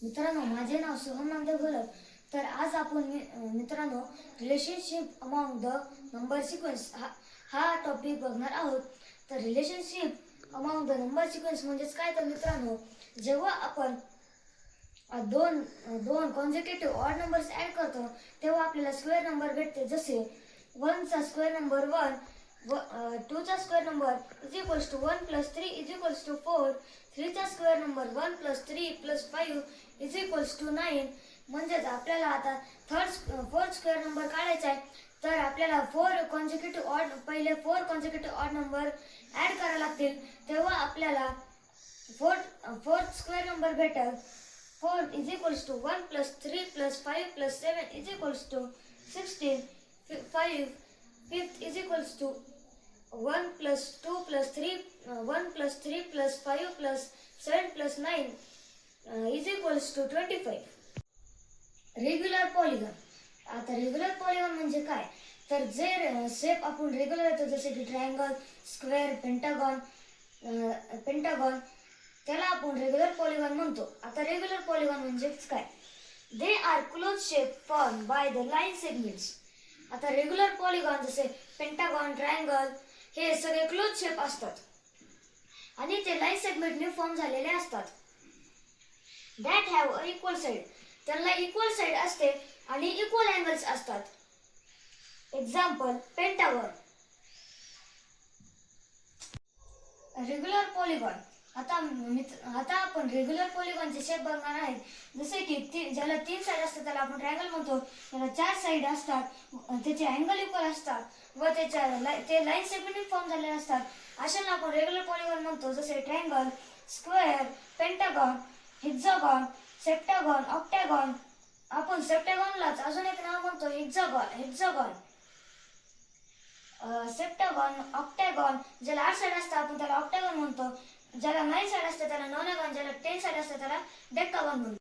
मित्रांनो, माझे नाव सोहम नामदेव घोलप. तर आज आपण मित्रांनो relationship among the number sequence हा टॉपिक बघणार आहोत. तर relationship among the number sequence म्हणजेच काय? तर मित्रांनो, जेव्हा आपण दोन दोन कॉन्झिक्युटिव्ह ऑड नंबर्स ॲड करतो तेव्हा आपल्याला स्क्वेअर नंबर भेटते. जसे 1चा स्क्वेअर नंबर 1, 2चा square number is equals to 1 plus 3 is equals to 4, 3चा square number 1 plus 3 plus 5 is equals to 9. म्हणजेच आपल्याला आता फोर्थ स्क्वेअर नंबर काढायचा आहे. तर आपल्याला पहिले 4 कॉन्झिक्युटिव्ह ऑड नंबर ॲड करावे लागतील. तेव्हा आपल्याला फोर्थ स्क्वेअर नंबर भेटेल. 4 is equals to 1 plus 3 plus 5 plus 7 is equals to 16. 5 fifth is equals to 1 plus 2 plus 3 1 plus 3 plus 5 plus 7 plus 9 is equals to 25. Regular polygon. आता regular polygon म्हणजे काय? तर जे शेप आपण रेग्युलर येतो जसे की ट्रायंगल, स्क्वेअर, पेंटागॉन त्याला आपण रेग्युलर पॉलिगॉन म्हणतो. आता रेग्युलर पॉलिगॉन म्हणजे काय? They are close shape form by the line segments. आता रेग्युलर पॉलिगॉन जसे पेंटागॉन, ट्रायंगल हे सगळे क्लोज शेप असतात आणि ते लाईन सेगमेंटने फॉर्म झालेले असतात. That have a equal side. त्यांना इक्वल साइड असते आणि इक्वल अँगल्स असतात. Example pentagon. Regular polygon. आता आपण रेग्युलर पॉलिगॉनचे शेप बघणार आहेत. जसे की ज्याला 3 साइड असतात त्याला आपण ट्रायंगल म्हणतो. त्याला 4 साइड असतात, त्याचे अँगल इक्वल असतात व ते लाईन सेगमेंटने फॉर्म झालेले असतात. अशांना आपण रेग्युलर पॉलिगॉन म्हणतो. जसे triangle, square, pentagon, hexagon, septagon, octagon. आपण सेप्टागॉनलाच अजून एक नाव म्हणतो हेक्सागॉन. Septagon, octagon. ज्याला 8 साइड असतात आपण त्याला ऑक्टॅगॉन म्हणतो. ज्याला 9 साइड असते त्याला नॉनागॉन. ज्याला 10 साइड असते त्याला डेकागॉन म्हणतो.